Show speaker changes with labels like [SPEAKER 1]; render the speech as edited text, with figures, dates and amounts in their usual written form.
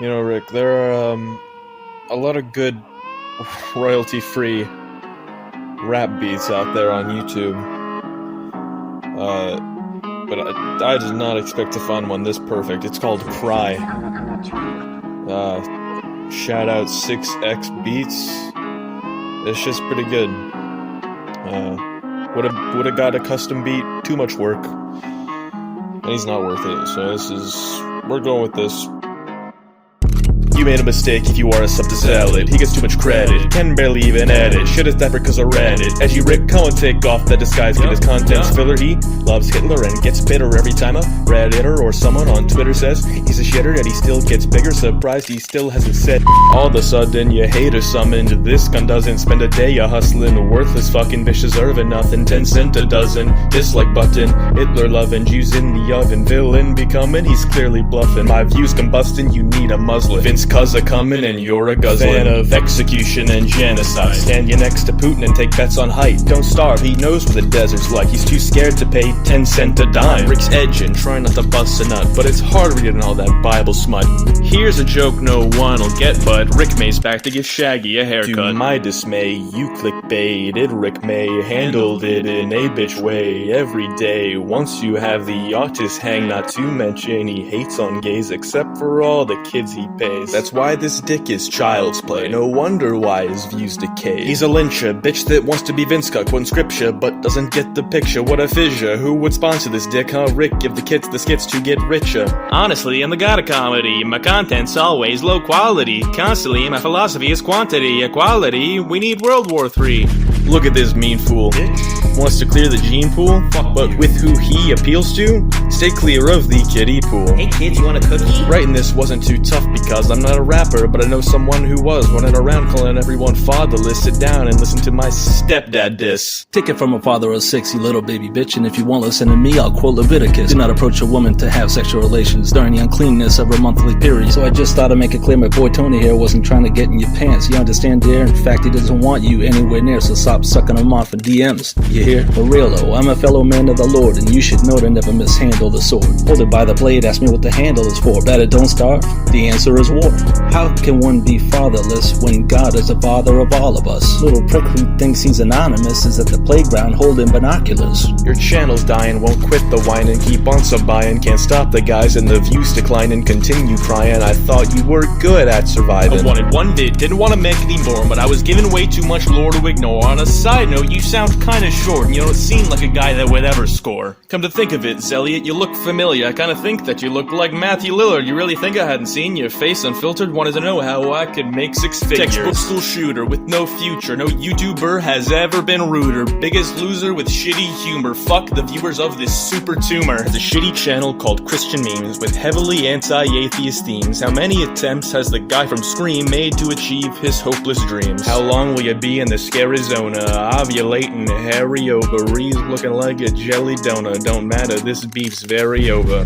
[SPEAKER 1] You know, Rick, there are a lot of good royalty-free rap beats out there on YouTube. But I did not expect to find one this perfect. It's called Cry. Shout out 6X Beats. It's just pretty good. Would've got a custom beat, too much work. And he's not worth it, so we're going with this. You made a mistake if you are a sub to Salad. He gets too much credit, can barely even edit. Shit is that because I read it. As you Rick Cohen take off that disguise, get his contents filler. He loves Hitler and gets bitter every time a Redditor or someone on Twitter says he's a shitter, and he still gets bigger. Surprised he still hasn't said. All of a sudden your hater summoned. This gun doesn't spend a day a hustling. Worthless fucking bitch deserving nothing. 10 cent a dozen, dislike button. Hitler loving, Jews in the oven. Villain becoming, he's clearly bluffing. My views combusting, you need a muslin. Vince Cuz a coming and you're a guzzler. Fan of execution and genocide. Stand you next to Putin and take bets on height. Don't starve, he knows what the desert's like. He's too scared to pay 10 cent a dime. Rick's edging, trying not to bust a nut, but it's hard reading all that Bible smut. Here's a joke no one'll get, but Rick May's back to give Shaggy a haircut. To my dismay, you clickbaited Rick May, handled it in a bitch way every day. Once you have the artist hang, not to mention he hates on gays except for all the kids he pays. That's why this dick is child's play. No wonder why his views decay. He's a lyncher, bitch that wants to be Vince Cook, quoting scripture, but doesn't get the picture. What a fissure. Who would sponsor this dick, huh? Rick, give the kids the skits to get richer. Honestly, I'm the god of comedy. My content's always low quality. Constantly, my philosophy is quantity. Equality, we need World War III. Look at this mean fool. Wants to clear the gene pool, but with who he appeals to? Stay clear of the kiddie pool.
[SPEAKER 2] Hey kids, you want a cookie?
[SPEAKER 1] Writing this wasn't too tough because I'm not a rapper, but I know someone who was running around calling everyone fatherless. Sit down and listen to my stepdad diss.
[SPEAKER 3] Take it from a father of 6, you little baby bitch, and if you won't listen to me, I'll quote Leviticus. Do not approach a woman to have sexual relations during the uncleanness of her monthly period. So I just thought I'd make it clear my boy Tony here wasn't trying to get in your pants. You understand, dear? In fact, he doesn't want you anywhere near, so stop sucking him off for DMs. You hear? For real though, I'm a fellow man of the Lord, and you should know to never mishandle the sword. Hold it by the blade, ask me what the handle is for. Better don't starve? The answer is war. How can one be fatherless when God is the father of all of us? Little prick who thinks he's anonymous is at the playground holding binoculars.
[SPEAKER 1] Your channel's dying, won't quit the whining, keep on sub-buying. Can't stop the guys and the views declining, continue crying. I thought you were good at surviving.
[SPEAKER 4] I wanted one vid, didn't want to make any more, but I was given way too much lore to ignore. On a side note, you sound kinda short, and you don't seem like a guy that would ever score. Come to think of it, Zelliot, you look familiar. I kinda think that you look like Matthew Lillard. You really think I hadn't seen your face unfiltered? Wanted to know how I could make 6 figures. Textbook school shooter with no future. No YouTuber has ever been ruder. Biggest loser with shitty humor. Fuck the viewers of this super tumor. Has a shitty channel called Christian Memes with heavily anti-atheist themes. How many attempts has the guy from Scream made to achieve his hopeless dreams? How long will you be in the scary zona? Ovulating hairy ovaries looking like a jelly donut. Don't matter, this beef's very over.